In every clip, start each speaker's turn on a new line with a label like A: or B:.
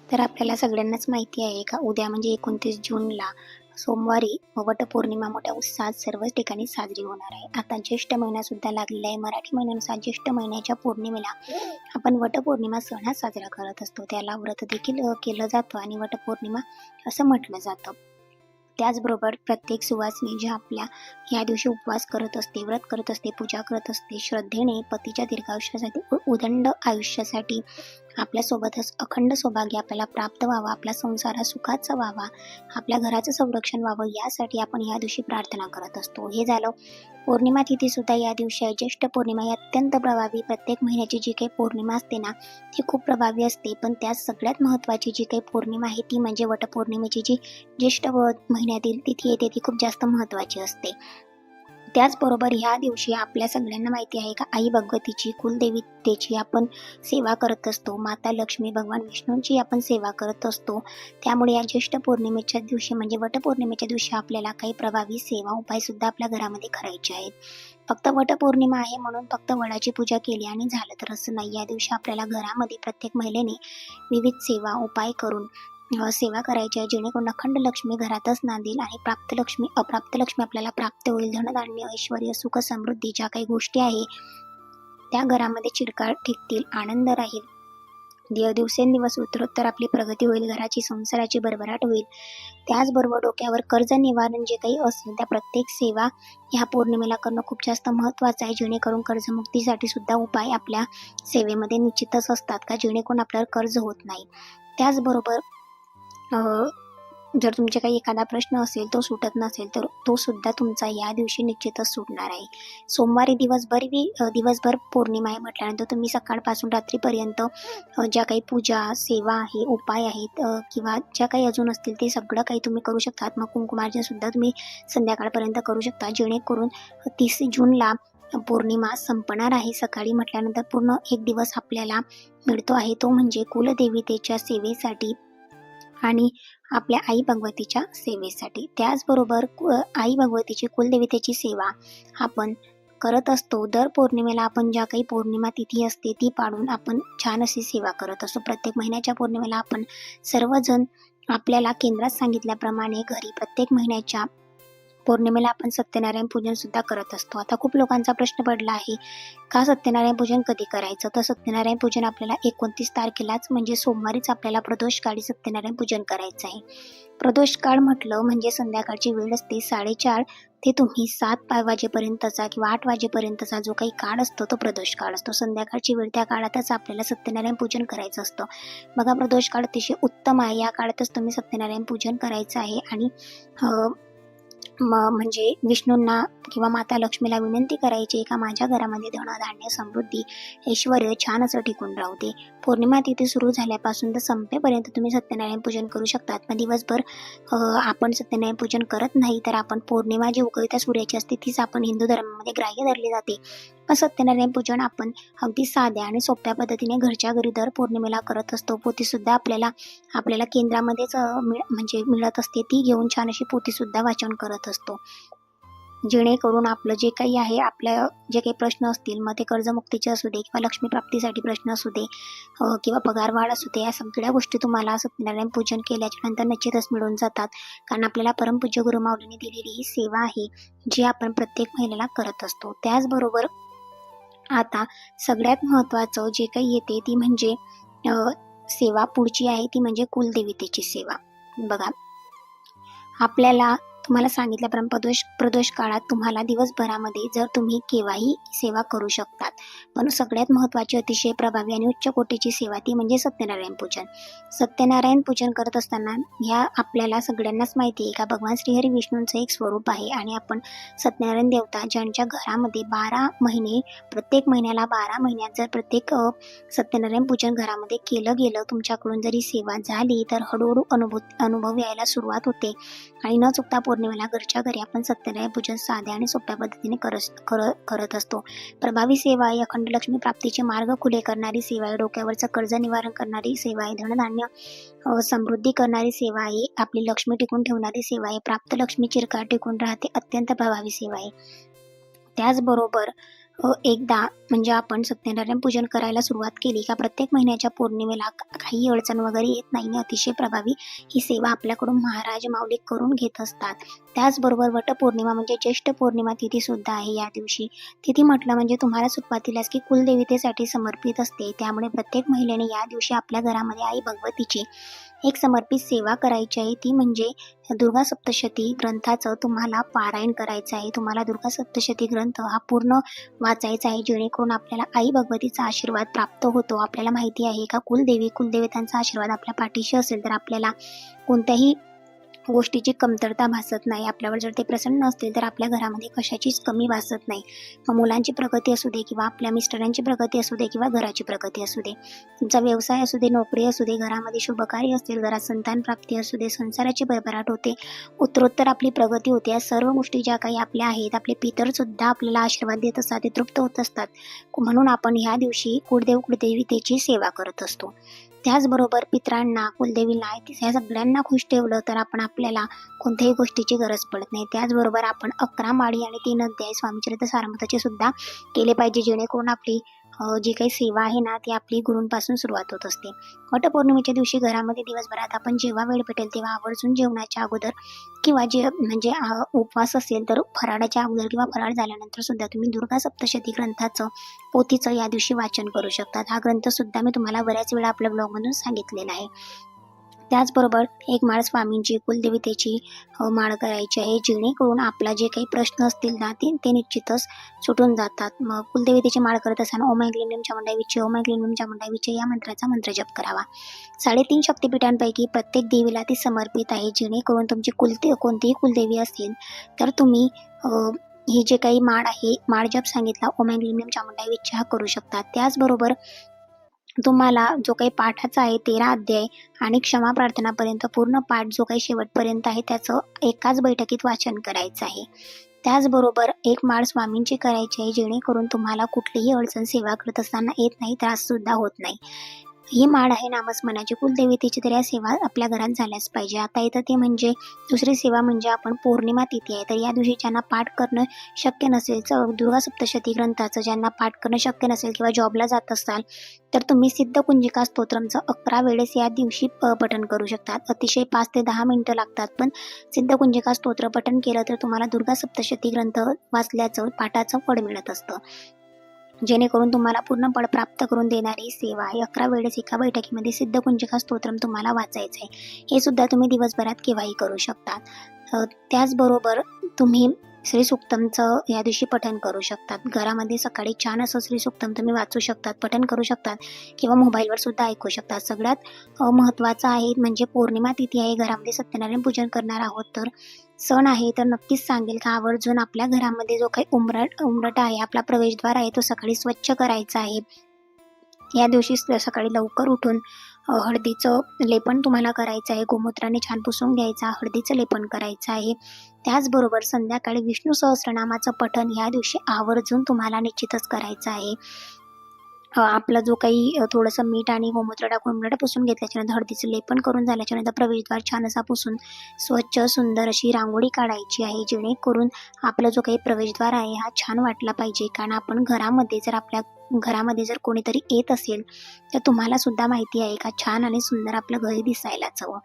A: तर आपल्याला सगळ्यांनाच माहिती आहे का उद्या म्हणजे 29 जूनला सोमवारी वटपौर्णिमा मोठ्या उत्साहात सर्वच ठिकाणी साजरी होणार आहे. आता ज्येष्ठ महिना सुद्धा लागलेला आहे. मराठी महिन्यानुसार ज्येष्ठ महिन्याच्या पौर्णिमेला आपण वटपौर्णिमा सण हा साजरा करत असतो. त्याला व्रत देखील केलं जातं आणि वटपौर्णिमा असं म्हटलं जातं. त्याचबरोबर प्रत्येक सुवासिनी जी आपल्या या दिवशी उपवास करत असते, व्रत करत असते, पूजा करत असते, श्रद्धेने पतीच्या दीर्घायुष्यासाठी उदंड आयुष्यासाठी आपल्यासोबतच अखंड सौभाग्य आपल्याला प्राप्त व्हावं, आपला संसार हा सुखाचा व्हावा, आपल्या घराचं संरक्षण व्हावं यासाठी आपण या दिवशी प्रार्थना करत असतो. हे झालं. पौर्णिमा तिथी सुद्धा या दिवशी आहे. ज्येष्ठ पौर्णिमा ही अत्यंत प्रभावी, प्रत्येक महिन्याची जी काही पौर्णिमा असते ना ती खूप प्रभावी असते. पण त्यात सगळ्यात महत्त्वाची जी काही पौर्णिमा आहे ती म्हणजे वटपौर्णिमेची जी ज्येष्ठ महिन्यातील तिथी येते ती खूप जास्त महत्त्वाची असते. त्याचबरोबर ह्या दिवशी आपल्या सगळ्यांना माहिती आहे का आई भगवतीची कुलदेवतेची आपण सेवा करत असतो. माता लक्ष्मी, भगवान विष्णूंची आपण सेवा करत असतो. त्यामुळे या ज्येष्ठ पौर्णिमेच्या दिवशी म्हणजे वटपौर्णिमेच्या दिवशी आपल्याला काही प्रभावी सेवा उपाय सुद्धा आपल्या घरामध्ये करायचे आहेत. फक्त वटपौर्णिमा आहे म्हणून फक्त वडाची पूजा केली आणि झालं तर असं नाही. या दिवशी आपल्याला घरामध्ये प्रत्येक महिलेने विविध सेवा उपाय करून सेवा करायची आहे, जेणेकरून अखंड लक्ष्मी घरातच नांदेल आणि अप्राप्त लक्ष्मी आपल्याला प्राप्त होईल. धनधान्य, ऐश्वर्य, सुख, समृद्धी ज्या काही गोष्टी आहे त्या घरामध्ये चिरकाळ टिकतील, आनंद राहील. दिवसेंदिवस उत्तरोत्तर आपली प्रगती होईल, घराची संसाराची भरभराट होईल. त्याचबरोबर डोक्यावर कर्ज निवारण जे काही असेल त्या प्रत्येक सेवा ह्या पौर्णिमेला करणं खूप जास्त महत्त्वाचं आहे, जेणेकरून कर्जमुक्तीसाठी सुद्धा उपाय आपल्या सेवेमध्ये निश्चितच असतात का जेणेकरून आपल्याला कर्ज होत नाही. त्याचबरोबर जर तुमचे काही एखादा प्रश्न असेल तो सुटत नसेल तर तो सुद्धा तुमचा या दिवशी निश्चितच सुटणार आहे. सोमवारी दिवसभर पौर्णिमा आहे म्हटल्यानंतर तुम्ही सकाळपासून रात्रीपर्यंत ज्या काही पूजा, सेवा आहे, उपाय आहेत किंवा ज्या काही अजून असतील ते सगळं काही तुम्ही करू शकता. मग कुंकुमार्चन सुद्धा तुम्ही संध्याकाळपर्यंत करू शकता, जेणेकरून 30 जूनला पौर्णिमा संपणार आहे. सकाळी म्हटल्यानंतर पूर्ण एक दिवस आपल्याला मिळतो आहे, तो म्हणजे कुलदेवतेच्या सेवेसाठी आणि आपल्या आई भगवतीच्या सेवेसाठी. त्याचबरोबर आई भगवतीची कुलदेवतेची सेवा आपण करत असतो. दर पौर्णिमेला आपण ज्या काही पौर्णिमा तिथी असते ती पाळून आपण छान अशी सेवा करत असतो. प्रत्येक महिन्याच्या पौर्णिमेला आपण सर्वजण आपल्याला केंद्रात सांगितल्याप्रमाणे घरी प्रत्येक महिन्याच्या पौर्णिमेला आपण सत्यनारायण पूजन सुद्धा करत असतो. आता खूप लोकांचा प्रश्न पडला आहे का सत्यनारायण पूजन कधी करायचं? तर सत्यनारायण पूजन आपल्याला 29 तारखेलाच म्हणजे सोमवारीच आपल्याला प्रदोषकाळी सत्यनारायण पूजन करायचं आहे. प्रदोषकाळ म्हटलं म्हणजे संध्याकाळची वेळ असते 4:30 ते तुम्ही 7 वाजेपर्यंतचा किंवा 8 वाजेपर्यंतचा जो काही काळ असतो तो प्रदोष काळ असतो. संध्याकाळची वेळ त्या काळातच आपल्याला सत्यनारायण पूजन करायचं असतं. बघा प्रदोष काळ अतिशय उत्तम आहे. या काळातच तुम्ही सत्यनारायण पूजन करायचं आहे आणि म्हणजे विष्णूंना किंवा माता लक्ष्मीला विनंती करायची का माझ्या घरामध्ये धनधान्य, समृद्धी, ऐश्वर्य छान असं टिकून राहू दे. पौर्णिमा तिथी सुरू झाल्यापासून तर संपेपर्यंत तुम्ही सत्यनारायण पूजन करू शकतात. पण दिवसभर आपण सत्यनारायण पूजन करत नाही तर आपण पौर्णिमा जी उगवत्या सूर्याची असते तीच आपण हिंदू धर्मामध्ये ग्राह्य धरली जाते. पण सत्यनारायण पूजन आपण अगदी साध्या आणि सोप्या पद्धतीने घरच्या घरी दर पौर्णिमेला करत असतो. पोथीसुद्धा आपल्याला केंद्रामध्येच म्हणजे मिळत असते, ती घेऊन छान अशी पोथीसुद्धा वाचन करत असतो, जेणेकरून आपलं जे काही आहे आपल्या जे काही प्रश्न असतील मग ते कर्जमुक्तीचे असू दे किंवा लक्ष्मीप्राप्तीसाठी प्रश्न असू दे किंवा पगारवाढ असू दे, या सगळ्या गोष्टी तुम्हाला सत्यनारायण पूजन केल्याच्या नंतर निश्चितच मिळून जातात. कारण आपल्याला परमपूज्य गुरुमाऊलींनी दिलेली ही सेवा आहे जी आपण प्रत्येक महिन्याला करत असतो. त्याचबरोबर आता सगळ्यात महत्त्वाचं जे काही येते ती म्हणजे सेवा पुढची आहे ती म्हणजे कुलदेवतेची सेवा. बघा आपल्याला तुम्हाला सांगितल्याप्रमाणे प्रदोष काळात तुम्हाला दिवसभरामध्ये जर तुम्ही केव्हाही सेवा करू शकतात, पण सगळ्यात महत्त्वाची अतिशय प्रभावी आणि उच्च कोटीची सेवा ती म्हणजे सत्यनारायण पूजन. सत्यनारायण पूजन करत असताना ह्या आपल्याला सगळ्यांनाच माहिती आहे का भगवान श्रीहरी विष्णूंचं एक स्वरूप आहे आणि आपण सत्यनारायण देवता ज्यांच्या घरामध्ये 12 महिने प्रत्येक महिन्याला 12 महिन्यात जर प्रत्येक सत्यनारायण पूजन घरामध्ये केलं गेलं, तुमच्याकडून जरी सेवा झाली तर हळूहळू अनुभव यायला सुरुवात होते आणि न चुकता पौर्णिमेला घरच्या घरी आपण सत्यनारायण पूजन साध्या आणि सोप्या पद्धतीने करत असतो. प्रभावी सेवा आहे, अखंड लक्ष्मी प्राप्तीचे मार्ग खुले करणारी सेवा आहे, डोक्यावरचं कर्ज निवारण करणारी सेवा आहे, धनधान्य समृद्धी करणारी सेवा आहे, आपली लक्ष्मी टिकून ठेवणारी सेवा आहे, प्राप्त लक्ष्मी चिरकाळ टिकून राहते, अत्यंत प्रभावी सेवा आहे. त्याचबरोबर एकदा म्हणजे आपण सत्यनारायण पूजन करायला सुरुवात केली का प्रत्येक महिन्याच्या पौर्णिमेला काही अडचण वगैरे येत नाही. अतिशय प्रभावी ही सेवा आपल्याकडून महाराज माऊली करून घेत असतात. त्याचबरोबर वटपौर्णिमा म्हणजे ज्येष्ठ पौर्णिमा तिथी सुद्धा आहे या दिवशी. तिथी म्हटलं म्हणजे तुम्हाला सुरुवातीलाच की कुलदेवतेसाठी समर्पित असते. त्यामुळे प्रत्येक महिलेने या दिवशी आपल्या घरामध्ये आई भगवतीची एक समर्पित सेवा करायची आहे. ती म्हणजे दुर्गा सप्तशती ग्रंथाचं तुम्हाला पारायण करायचं आहे. तुम्हाला दुर्गा सप्तशती ग्रंथ हा पूर्ण वाचायचा आहे, जेणेकरून आपल्याला आई भगवतीचा आशीर्वाद प्राप्त होतो. आपल्याला माहिती आहे का कुलदेवतांचा आशीर्वाद आपल्या पाठीशी असेल तर आपल्याला कोणत्याही गोष्टीची कमतरता भासत नाही. आपल्यावर जर ते प्रसन्न असतील तर आपल्या घरामध्ये कशाचीच कमी भासत नाही. मग मुलांची प्रगती असू दे किंवा आपल्या मिस्टरांची प्रगती असू दे किंवा घराची प्रगती असू दे, तुमचा व्यवसाय असू दे, नोकरी असू दे, घरामध्ये शुभकार्य असतील, घरात संतान प्राप्ती असू दे, संसाराची भरभराट होते, उत्तरोत्तर आपली प्रगती होते. या सर्व गोष्टी ज्या काही आपल्या आहेत, आपले पितर सुद्धा आपल्याला आशीर्वाद देत असतात, ते तृप्त होत असतात. म्हणून आपण ह्या दिवशी कुलदेवतेची सेवा करत असतो. त्याचबरोबर पितरांना, कुलदेवीला या सगळ्यांना खुश ठेवलं तर आपल्याला कोणत्याही गोष्टीची गरज पडत नाही. त्याचबरोबर आपण 11 माळी आणि 3 अध्याय स्वामीचरित्र सारामृताचे सुद्धा केले पाहिजे, जेणेकरून आपली जी काही सेवा आहे ना ती आपली गुरूंपासून सुरुवात होत असते. वटपौर्णिमेच्या दिवशी घरामध्ये दिवसभरात आपण जेव्हा वेळ भेटेल तेव्हा आवर्जून जेवणाच्या अगोदर किंवा जे म्हणजे उपवास असेल तर फराळाच्या अगोदर किंवा फराळ झाल्यानंतर सुद्धा तुम्ही दुर्गा सप्तशती ग्रंथाचं पोथीचं या दिवशी वाचन करू शकतात. हा ग्रंथ सुद्धा मी तुम्हाला बऱ्याच वेळा आपल्या ब्लॉगमधून सांगितलेला आहे. त्याचबरोबर एक माळ स्वामींची कुलदेवतेची माळ करायची आहे, जेणेकरून आपला जे काही प्रश्न असतील ना ते निश्चितच सुटून जातात. मग कुलदेवतेची माळ करत असताना ओम ऐं क्लीं क्लीं चामुंडाय विच्चे, ओम ऐं क्लीं क्लीं चामुंडाय विच्चे या मंत्राचा मंत्रजप करावा. 3.5 शक्तिपीठांपैकी प्रत्येक देवीला ती समर्पित आहे, जेणेकरून तुमची कोणतीही कुलदेवी असेल तर तुम्ही ही जे काही माळ आहे, माळ जप सांगितला ओम ऐं क्लीं क्लीं चामुंडाय विच्चे हा करू शकता. त्याचबरोबर तुम्हाला जो काही पाठाचा आहे 13 अध्याय आणि क्षमा प्रार्थनापर्यंत पूर्ण पाठ जो काही शेवटपर्यंत आहे त्याचं एकाच बैठकीत वाचन करायचं आहे. त्याचबरोबर एक माळ स्वामींची करायची आहे, जेणेकरून तुम्हाला कुठलीही अडचण सेवा करत असताना येत नाही, त्राससुद्धा होत नाही. ही माळ आहे नामस्मरणाची कुलदेवतेची, तर या सेवा आपल्या घरात झाल्याच पाहिजे. आता येतं ते म्हणजे दुसरी सेवा म्हणजे आपण पौर्णिमा तिथी आहे, तर या दिवशी ज्यांना पाठ करणं शक्य नसेल, दुर्गा सप्तशती ग्रंथाचं ज्यांना पाठ करणं शक्य नसेल किंवा जॉबला जात असाल तर तुम्ही सिद्धकुंजिका स्तोत्रमचं 11 वेळेस या दिवशी पठण करू शकतात. अतिशय 5 ते 10 मिनिटं लागतात, पण सिद्धकुंजिका स्तोत्र पठण केलं तर तुम्हाला दुर्गा सप्तशती ग्रंथ वाचल्याचं पाठाचं फळ मिळत असतं, जेणेकरून तुम्हाला पूर्ण फळ प्राप्त करून देणारी सेवा आहे. 11 वेळेस एका बैठकीमध्ये सिद्धकुंजिका स्तोत्रम तुम्हाला वाचायचं आहे. हे सुद्धा तुम्ही दिवसभरात केव्हाही करू शकता. त्याचबरोबर तुम्ही श्रीसूक्तमचं या दिवशी पठण करू शकतात. घरामध्ये सकाळी छान असं श्रीसूक्तम तुम्ही वाचू शकतात, पठण करू शकतात किंवा मोबाईलवर सुद्धा ऐकू शकतात. सगळ्यात महत्त्वाचं आहे म्हणजे पौर्णिमा तिथी आहे, घरामध्ये सत्यनारायण पूजन करणार आहोत, तर सण आहे तर नक्कीच सांगेल का आवर्जून आपल्या घरामध्ये जो काही उंबरटा आहे, आपला प्रवेशद्वार आहे, तो सकाळी स्वच्छ करायचा आहे. या दिवशी सकाळी लवकर उठून हळदीचं लेपन तुम्हाला करायचं आहे, गोमूत्राने छान पुसून घ्यायचा, हळदीचं लेपन करायचं आहे. त्याचबरोबर संध्याकाळी विष्णू सहस्त्रनामाचं पठण या दिवशी आवर्जून तुम्हाला निश्चितच करायचं आहे. आपला जो काही थोडंसं मीठ आणि गोमूत्र टाकून उंबरठा पुसून घेतल्याच्यानंतर हळदीचं लेपन करून झाल्याच्यानंतर प्रवेशद्वार छान असा पुसून स्वच्छ सुंदर अशी रांगोळी काढायची आहे, जेणेकरून आपला जो काही प्रवेशद्वार आहे हा छान वाटला पाहिजे. कारण आपण आपल्या घरामध्ये जर कोणीतरी येत असेल तर तुम्हाला सुद्धा माहिती आहे का छान आणि सुंदर आपलं घर दिसायलाच हवं.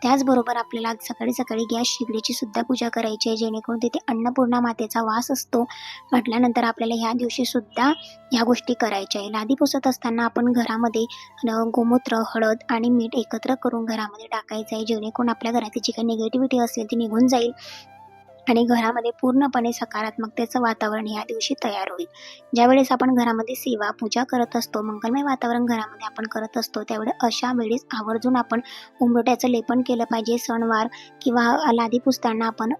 A: त्याचबरोबर आपल्याला सकाळी सकाळी गॅस शेगडीची सुद्धा पूजा करायची आहे, जेणेकरून तिथे अन्नपूर्णा मातेचा वास असतो म्हटल्यानंतर आपल्याला ह्या दिवशी सुद्धा ह्या गोष्टी करायच्या आहे. लादी पुसत असताना आपण घरामध्ये गोमूत्र, हळद आणि मीठ एकत्र करून घरामध्ये टाकायचं आहे, जेणेकरून आपल्या घरातील जी काही निगेटिव्हिटी असेल ती निघून जाईल आणि घरामध्ये पूर्णपणे सकारात्मकतेचं वातावरण या दिवशी तयार होईल. ज्यावेळेस आपण घरामध्ये सेवा पूजा करत असतो, मंगलमय वातावरण घरामध्ये आपण करत असतो, त्यावेळी अशा वेळेस आवर्जून आपण उंबरठ्याचं लेपन केलं पाहिजे. सणवार किंवा लादी पुसताना आपण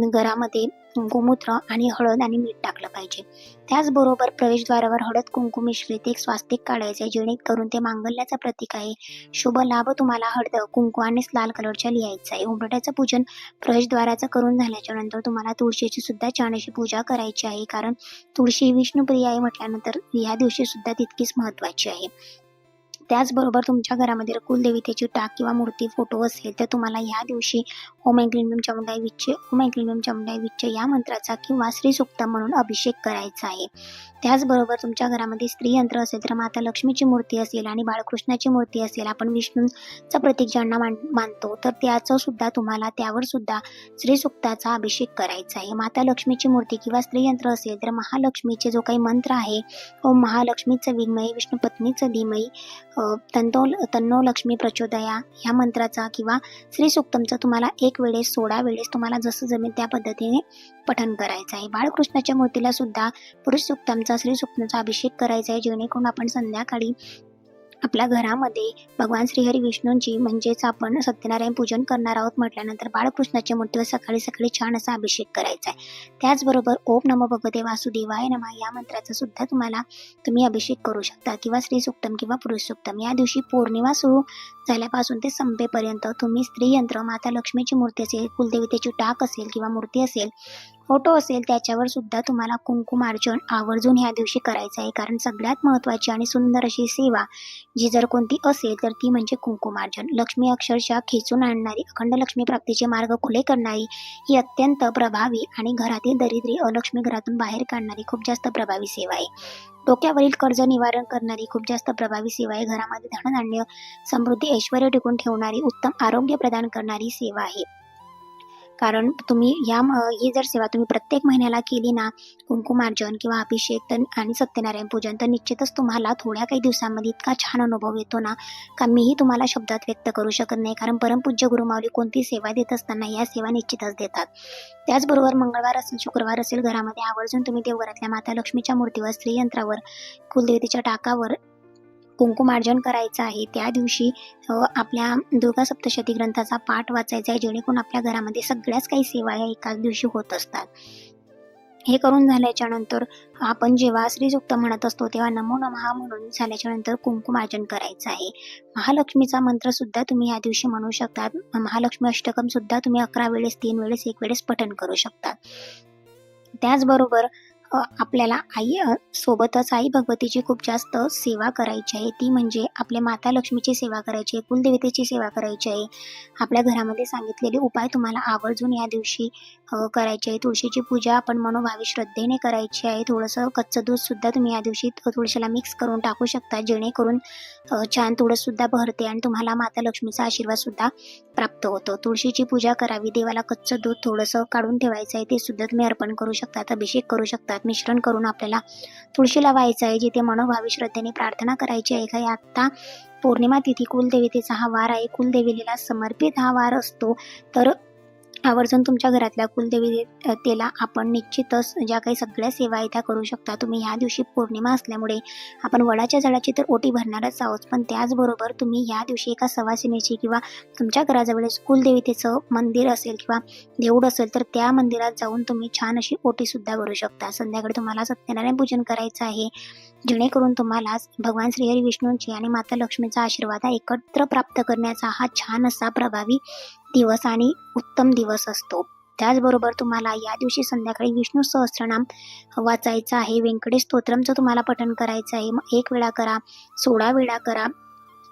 A: घरामध्ये गोमूत्र आणि हळद आणि मीठ टाकलं पाहिजे. त्याचबरोबर प्रवेशद्वारावर हळद कुंकू मिश्रित एक स्वास्तिक काढायचं आहे, जेणेकरून ते मांगल्याचं प्रतीक आहे. शुभ लाभ तुम्हाला हळद कुंकू आणि लाल कलरच्या लिहायचं आहे. उंबरठ्याचं पूजन प्रवेशद्वाराचं करून झाल्याच्या नंतर तुम्हाला तुळशीची सुद्धा छान अशी पूजा करायची आहे, कारण तुळशी विष्णुप्रिय आहे म्हटल्यानंतर या दिवशी सुद्धा तितकीच महत्त्वाची आहे. त्याचबरोबर तुमच्या घरामध्ये कुलदेवतेची टाक किंवा मूर्ती, फोटो असेल तर तुम्हाला ह्या दिवशी ओम ऐं क्लीं क्लीं चामुंडाय विच्चे, ओम ऐं क्लीं क्लीं चामुंडाय विच्चे या मंत्राचा किंवा श्री सूक्तम म्हणून अभिषेक करायचा आहे. त्याचबरोबर तुमच्या घरामध्ये स्त्री यंत्र असेल तर माता लक्ष्मीची मूर्ती असेल आणि बाळकृष्णाची मूर्ती असेल, आपण विष्णूचं प्रतीक ज्यांना मानतो तर त्याचं सुद्धा तुम्हाला त्यावर सुद्धा श्री सूक्ताचा अभिषेक करायचा आहे. माता लक्ष्मीची मूर्ती किंवा स्त्री यंत्र असेल तर महालक्ष्मीचे जो काही मंत्र आहे, ओम महालक्ष्मीचं विद्महे विष्णुपत्नीचं धीमहि तन्नो लक्ष्मी प्रचोदया ह्या मंत्राचा किंवा श्री सूक्तमचा तुम्हाला 1 वेळेस 16 वेळेस तुम्हाला जसं जमेल त्या पद्धतीने पठण करायचं आहे. बाळकृष्णाच्या मूर्तीला सुद्धा पुरुष सूक्तमचा श्री सूक्तमचा अभिषेक करायचा आहे, जेणेकरून आपण संध्याकाळी आपल्या घरामध्ये भगवान श्रीहरी विष्णूंची म्हणजेच आपण सत्यनारायण पूजन करणार आहोत म्हटल्यानंतर बाळकृष्णाच्या मूर्तीवर सकाळी सकाळी छान असा अभिषेक करायचा आहे. त्याचबरोबर ओम नमो भगवते वासुदेवाय नमः या मंत्राचा सुद्धा तुम्ही अभिषेक करू शकता किंवा श्री सूक्तम किंवा पुरुष सूक्तम. या दिवशी पौर्णिमा सुरू झाल्यापासून ते संपेपर्यंत तुम्ही स्त्री यंत्र, माता लक्ष्मीची मूर्ती असेल, कुलदेवतेची टाक असेल किंवा मूर्ती असेल, फोटो असेल त्याच्यावर सुद्धा तुम्हाला कुंकुमार्चन आवर्जून ह्या दिवशी करायचं आहे. कारण सगळ्यात महत्त्वाची आणि सुंदर अशी सेवा जी जर कोणती असेल तर ती म्हणजे कुंकुमार्चन. लक्ष्मी अक्षरशः खेचून आणणारी, अखंड लक्ष्मी प्राप्तीचे मार्ग खुले करणारी ही अत्यंत प्रभावी आणि घरातील दरिद्री अलक्ष्मी घरातून बाहेर काढणारी खूप जास्त प्रभावी सेवा आहे. डोक्यावरील कर्ज निवारण करणारी खूप जास्त प्रभावी सेवा आहे. घरामध्ये धनधान्य, समृद्धी, ऐश्वर्य टिकून ठेवणारी, उत्तम आरोग्य प्रदान करणारी सेवा आहे. कारण तुम्ही ही जर सेवा तुम्ही प्रत्येक महिन्याला केली ना, कुंकुमार्चन किंवा अभिषेक आणि सत्यनारायण पूजन, तर निश्चितच तुम्हाला थोड्या काही दिवसांमध्ये इतका छान अनुभव येतो ना का मीही तुम्हाला शब्दात व्यक्त करू शकत नाही. कारण परमपूज्य गुरुमाऊली कोणती सेवा देत असताना या सेवा निश्चितच देतात. त्याचबरोबर मंगळवार असेल, शुक्रवार असेल, घरामध्ये आवर्जून तुम्ही देवघरातल्या माता लक्ष्मीच्या मूर्तीवर, स्त्री यंत्रावर, कुलदेवतेच्या टाकावर कुंकुमार्चन करायचं आहे. त्या दिवशी आपल्या दुर्गा सप्तशती ग्रंथाचा पाठ वाचायचा आहे, जेणेकरून आपल्या घरामध्ये सगळ्याच काही सेवा या एकाच दिवशी होत असतात. हे करून झाल्याच्या नंतर आपण जेव्हा श्री सूक्त म्हणत असतो तेव्हा नमो नमः म्हणून झाल्याच्या नंतर कुंकुमार्चन करायचं आहे. महालक्ष्मीचा मंत्र सुद्धा तुम्ही या दिवशी म्हणू शकतात. महालक्ष्मी अष्टकम सुद्धा तुम्ही 11 वेळेस, 3 वेळेस, 1 वेळेस पठण करू शकतात. त्याचबरोबर आपल्याला सोबतच आई भगवतीची खूप जास्त सेवा करायची आहे. ती म्हणजे आपल्या माता लक्ष्मीची सेवा करायची आहे, कुलदेवतेची सेवा करायची आहे. आपल्या घरामध्ये सांगितलेले उपाय तुम्हाला आवर्जून या दिवशी करायचे आहे. तुळशीची पूजा आपण मनोभावी श्रद्धेने करायची आहे. थोडंसं कच्चं दूध सुद्धा तुम्ही या दिवशी तुळशीला मिक्स करून टाकू शकता, जेणेकरून छान तुळससुद्धा भरते आणि तुम्हाला माता लक्ष्मीचा आशीर्वाद सुद्धा प्राप्त होतो. तुळशीची पूजा करावी, देवाला कच्चं दूध थोडंसं काढून ठेवायचं आहे, ते सुद्धा तुम्ही अर्पण करू शकतात, अभिषेक करू शकतात. मिश्रण करून आपल्याला तुळशीला व्हायचं आहे, जिथे मनोभावी श्रद्धेने प्रार्थना करायची आहे. काही आत्ता पौर्णिमा तिथी कुलदेवतेचा हा वार आहे, कुलदेवीला समर्पित हा वार असतो. तर आवर्जून तुमच्या घरातल्या कुलदेवतेला आपण निश्चितच ज्या काही सगळ्या सेवा आहे त्या करू शकता. तुम्ही ह्या दिवशी पौर्णिमा असल्यामुळे आपण वडाच्या झाडाची तर ओटी भरणारच आहोत, पण त्याचबरोबर तुम्ही या दिवशी एका सवासिनीची किंवा तुमच्या घराजवळ कुलदेवतेचं मंदिर असेल किंवा देऊळ असेल तर त्या मंदिरात जाऊन तुम्ही छान अशी ओटी सुद्धा भरू शकता. संध्याकाळी तुम्हाला सत्यनारायण पूजन करायचं आहे, जेणेकरून तुम्हाला भगवान श्रीहरी विष्णूंची आणि माता लक्ष्मीचा आशीर्वाद एकत्र प्राप्त करण्याचा हा छान असा प्रभावी दिवस आणि उत्तम दिवस असतो. त्याचबरोबर तुम्हाला या दिवशी संध्याकाळी विष्णू सहस्त्रनाम वाचायचं आहे, व्यंकटेश स्तोत्रमचं तुम्हाला पठण करायचं आहे. 1 वेळा करा, 16 वेळा करा,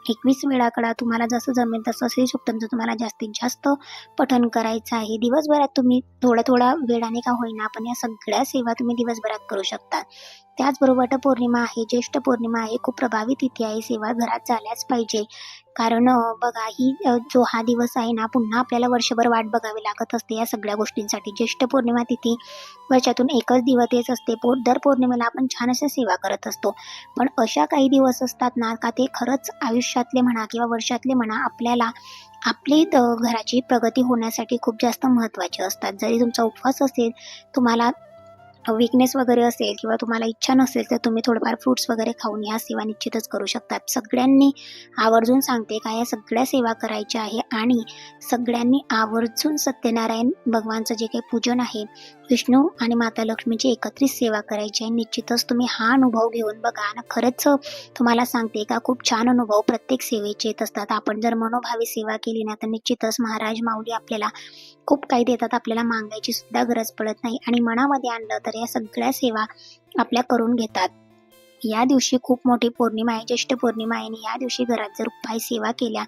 A: 21 वेळा करा, तुम्हाला जसं जमेल तसं श्री सूक्तमचं तुम्हाला जास्तीत जास्त पठण करायचं आहे. दिवसभरात तुम्ही थोडा वेळाने का होईना पण या सगळ्या सेवा तुम्ही दिवसभरात करू शकता. त्याचबरोबर वटपौर्णिमा आहे, ज्येष्ठ पौर्णिमा आहे, खूप प्रभावी तिथी आहे, सेवा घरात झाल्याच पाहिजे. कारण बघा जो हा दिवस आहे ना, पुन्हा आपल्याला वर्षभर वाट बघावी लागत असते या सगळ्या गोष्टींसाठी. ज्येष्ठ पौर्णिमा तिथी वर्षातून एकच दिवस येत असते. दर पौर्णिमेला आपण छान अशा सेवा करत असतो, पण अशा काही दिवस असतात ना का ते खरंच आयुष्यातले म्हणा किंवा वर्षातले म्हणा आपल्याला आपली घराची प्रगती होण्यासाठी खूप जास्त महत्त्वाचे असतात. जरी तुमचा उपवास असेल, तुम्हाला वीकनेस वगैरे असेल किंवा तुम्हाला इच्छा नसेल तर तुम्ही थोडंफार फ्रूट्स वगैरे खाऊन या सेवा निश्चितच करू शकतात. सगळ्यांनी आवर्जून सांगते का या सगळ्या सेवा करायच्या आहे आणि सगळ्यांनी आवर्जून सत्यनारायण भगवानचं जे काही पूजन आहे, विष्णू आणि माता लक्ष्मीची एकत्रित सेवा करायची आहे. निश्चितच तुम्ही हा अनुभव घेऊन बघा आणि खरंच तुम्हाला सांगते का खूप छान अनुभव प्रत्येक सेवेचे येत असतात. आपण जर मनोभावी सेवा केली ना तर निश्चितच महाराज माऊली आपल्याला खूप काही देतात, आपल्याला मागायची सुद्धा गरज पडत नाही आणि मनामध्ये आणलं तर या सगळ्या सेवा आपल्या करून घेतात. या दिवशी खूप मोठी पौर्णिमा आहे, ज्येष्ठ पौर्णिमा आहे आणि या दिवशी घरात जर उपाय सेवा केल्या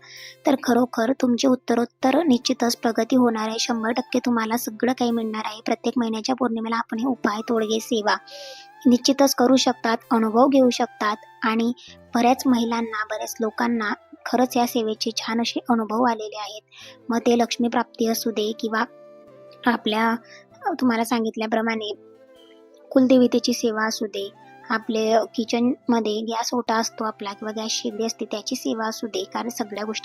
A: तर खरोखर तुमची उत्तरोत्तर निश्चितच प्रगती होणार आहे. 100% तुम्हाला सगळं काही मिळणार आहे. प्रत्येक महिन्याच्या पौर्णिमेला आपण हे उपाय, तोडगे, सेवा निश्चितच करू शकतात, अनुभव घेऊ शकतात आणि बऱ्याच महिलांना, बऱ्याच लोकांना खरंच या सेवेचे छान असे अनुभव आलेले आहेत. मग ते लक्ष्मी प्राप्ती असू दे किंवा आपल्या तुम्हाला सांगितल्याप्रमाणे कुलदेवतेची सेवा असू दे, आपले किचनमध्ये गॅस ओटा असतो आपला किंवा गॅस शेगडी असते त्याची सेवा असू दे, कारण सगळ्या गोष्टी